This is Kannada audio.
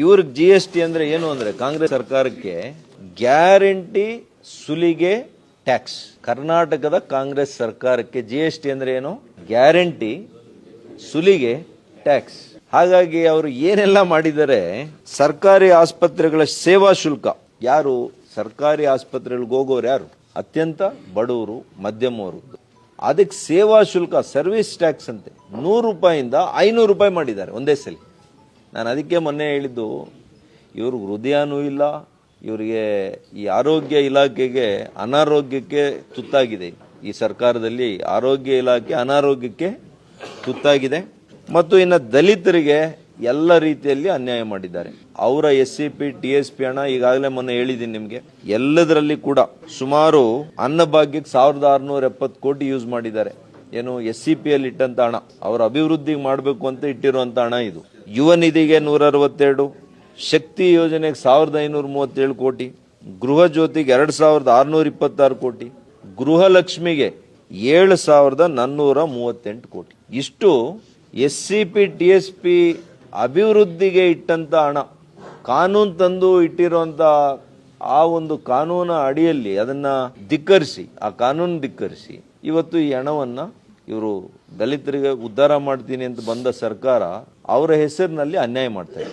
ಇವ್ರಿಗೆ GST ಅಂದ್ರೆ ಏನು ಅಂದ್ರೆ ಕಾಂಗ್ರೆಸ್ ಸರ್ಕಾರಕ್ಕೆ ಗ್ಯಾರಂಟಿ ಸುಲಿಗೆ ಟ್ಯಾಕ್ಸ್. ಕರ್ನಾಟಕದ ಕಾಂಗ್ರೆಸ್ ಸರ್ಕಾರಕ್ಕೆ GST ಅಂದ್ರೆ ಏನು? ಗ್ಯಾರಂಟಿ ಸುಲಿಗೆ ಟ್ಯಾಕ್ಸ್. ಹಾಗಾಗಿ ಅವರು ಏನೆಲ್ಲ ಮಾಡಿದರೆ, ಸರ್ಕಾರಿ ಆಸ್ಪತ್ರೆಗಳ ಸೇವಾ ಶುಲ್ಕ, ಯಾರು ಸರ್ಕಾರಿ ಆಸ್ಪತ್ರೆಗಳಿಗೆ ಹೋಗೋರು ಯಾರು? ಅತ್ಯಂತ ಬಡವರು, ಮಧ್ಯಮವರು. ಅದಕ್ಕೆ ಸೇವಾ ಶುಲ್ಕ, ಸರ್ವಿಸ್ ಟ್ಯಾಕ್ಸ್ ಅಂತೆ 100 ರೂಪಾಯಿಂದ 500 ರೂಪಾಯಿ ಮಾಡಿದ್ದಾರೆ ಒಂದೇ ಸಲ. ನಾನು ಅದಕ್ಕೆ ಮೊನ್ನೆ ಹೇಳಿದ್ದು, ಇವ್ರಿಗೆ ಹೃದಯನೂ ಇಲ್ಲ, ಇವರಿಗೆ ಈ ಆರೋಗ್ಯ ಇಲಾಖೆಗೆ ಅನಾರೋಗ್ಯಕ್ಕೆ ತುತ್ತಾಗಿದೆ. ಈ ಸರ್ಕಾರದಲ್ಲಿ ಆರೋಗ್ಯ ಇಲಾಖೆ ಅನಾರೋಗ್ಯಕ್ಕೆ ತುತ್ತಾಗಿದೆ. ಮತ್ತು ಇನ್ನು ದಲಿತರಿಗೆ ಎಲ್ಲ ರೀತಿಯಲ್ಲಿ ಅನ್ಯಾಯ ಮಾಡಿದ್ದಾರೆ. ಅವರ SCP TSP ಹಣ ಈಗಾಗಲೇ ಮೊನ್ನೆ ಹೇಳಿದ್ದೀನಿ ನಿಮಗೆ. ಎಲ್ಲದರಲ್ಲಿ ಕೂಡ ಸುಮಾರು ಅನ್ನಭಾಗ್ಯಕ್ಕೆ 1670 ಕೋಟಿ ಯೂಸ್ ಮಾಡಿದ್ದಾರೆ. ಏನು SCP ಯಲ್ಲಿ ಇಟ್ಟಂತ ಹಣ, ಅವರ ಅಭಿವೃದ್ಧಿಗೆ ಮಾಡಬೇಕು ಅಂತ ಇಟ್ಟಿರುವಂತ ಹಣ ಇದು. ಯುವ ನಿಧಿಗೆ 162, ಶಕ್ತಿ ಯೋಜನೆಗೆ 1537 ಕೋಟಿ, ಗೃಹ ಜ್ಯೋತಿಗೆ 2626 ಕೋಟಿ, ಗೃಹಲಕ್ಷ್ಮಿಗೆ 7438 ಕೋಟಿ. ಇಷ್ಟು SCP TSP ಅಭಿವೃದ್ಧಿಗೆ ಇಟ್ಟಂತ ಹಣ, ಕಾನೂನು ತಂದು ಇಟ್ಟಿರುವಂತ ಆ ಒಂದು ಕಾನೂನ ಅಡಿಯಲ್ಲಿ ಅದನ್ನ ಧಿಕ್ಕರಿಸಿ, ಆ ಕಾನೂನು ಧಿಕ್ಕರಿಸಿ ಇವತ್ತು ಈ ಹಣವನ್ನ ಇವರು ದಲಿತರಿಗೆ ಉದ್ಧಾರ ಮಾಡ್ತೀನಿ ಅಂತ ಬಂದ ಸರ್ಕಾರ ಅವರ ಹೆಸರಿನಲ್ಲಿ ಅನ್ಯಾಯ ಮಾಡ್ತಾ ಇದೆ.